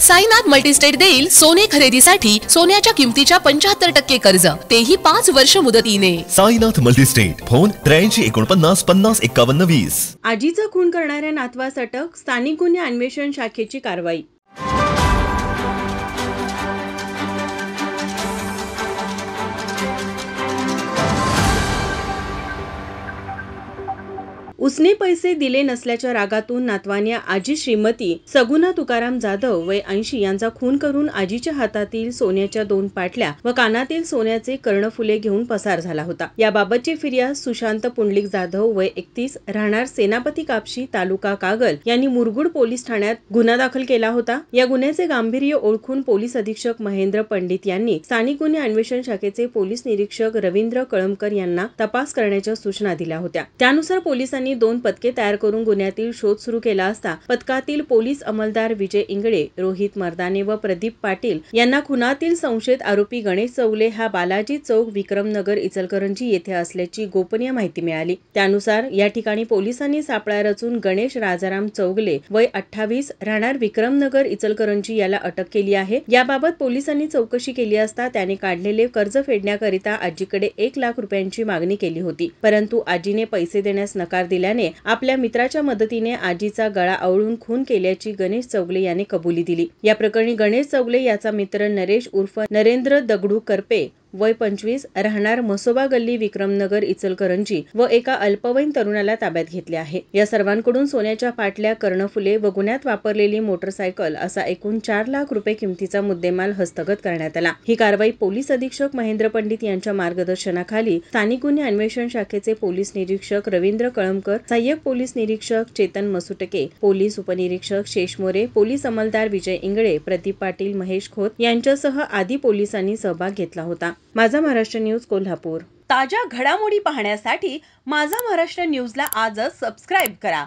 Sainath multi-state देईल सोने खरेदीसाठी सोन्याच्या किमतीच्या 75% कर्ज, तेही 5 वर्ष मुदतीने। Sainath multi-state, phone 83 49 50 51 20। आजीचा खून करणाऱ्या नातवास अटक, स्थानिक गुन्हे अन्वेषण शाखेची कारवाई। उसने पैसे दिले नसल्याच्या रागातून नातवाने आजी श्रीमती सगुना तुकाराम जाधव वय 80 यांचा खून करून आजीच्या हातातील सोन्याच्या 2 पाटल्या व कानातील सोन्याचे कर्णफुले घेऊन पसार झाला होता। याबाबतची फिर्याद सुशांत पुंडलिक जाधव वय 31 राहणार सेनापती कापशी तालुका कागल यांनी मुरगुड पोलीस ठाण्यात गुन्हा दाखल केला होता। या गुन्ह्याचे गांभीर्य ओळखून पोलीस अधीक्षक महेंद्र पंडित यांनी स्थानिक गुन्हे अन्वेषण शाखेचे पोलीस निरीक्षक रवींद्र कळमकर यांना तपास करण्याच्या सूचना दिल्या होत्या। त्यानुसार पोलिसांनी 2 पथके तयार करून गुन्ह्यातील शोध सुरू केला असता पथकातील पोलीस अंमलदार विजय इंगळे, रोहित मर्दाने व प्रदीप पाटील यांना खुनातील संशयित आरोपी गणेश चौगले हा बालाजी चौक विक्रमनगर इचलकरंजी येथे असल्याची गोपनीय माहिती मिळाली। त्यानुसार या ठिकाणी पोलिसांनी सापळा रचून गणेश राजाराम चौगले वय 28 राहणार विक्रमनगर इचलकरंजी याला अटक केली आहे। याबाबत पोलिसांनी चौकशी केली असता त्याने काढलेले कर्ज फेडण्याकरिता आजीकडे 1 लाख रुपयांची मागणी केली होती, परंतु आजीने पैसे देण्यास नकार दिल्याने आपल्या मित्राच्या मदतीने आजीचा गळा आवळून खून केल्याची गणेश चौगले याने कबुली दिली। या प्रकरणी गणेश चौगले याचा मित्र नरेश उर्फ नरेंद्र दगडू करपे वय 25 राहणार मसोबा गल्ली विक्रमनगर इचलकरंजी व एका अल्पवयीन तरुणाला ताब्यात घेतले आहे। या सर्वांकडून सोन्याच्या पाटल्या, कर्णफुले व गुन्ह्यात वापरलेली मोटरसायकल असा एकूण 4 लाख रुपये किमतीचा मुद्देमाल हस्तगत करण्यात आला। ही कारवाई पोलीस अधीक्षक महेंद्र पंडित यांच्या मार्गदर्शनाखाली स्थानिक गुन्हे अन्वेषण शाखेचे पोलीस निरीक्षक रवींद्र कळमकर, सहाय्यक पोलीस निरीक्षक चेतन मसुटके, पोलीस उपनिरीक्षक शेषमोरे, पोलीस अंमलदार विजय इंगळे, प्रदीप पाटील, महेश खोत यांच्यासह आदी पोलिसांनी सहभाग घेतला होता। माझा महाराष्ट्र न्यूज कोल्हापूर। ताज्या घडामोडी पाहण्यासाठी माझा महाराष्ट्र न्यूजला आजच सबस्क्राईब करा।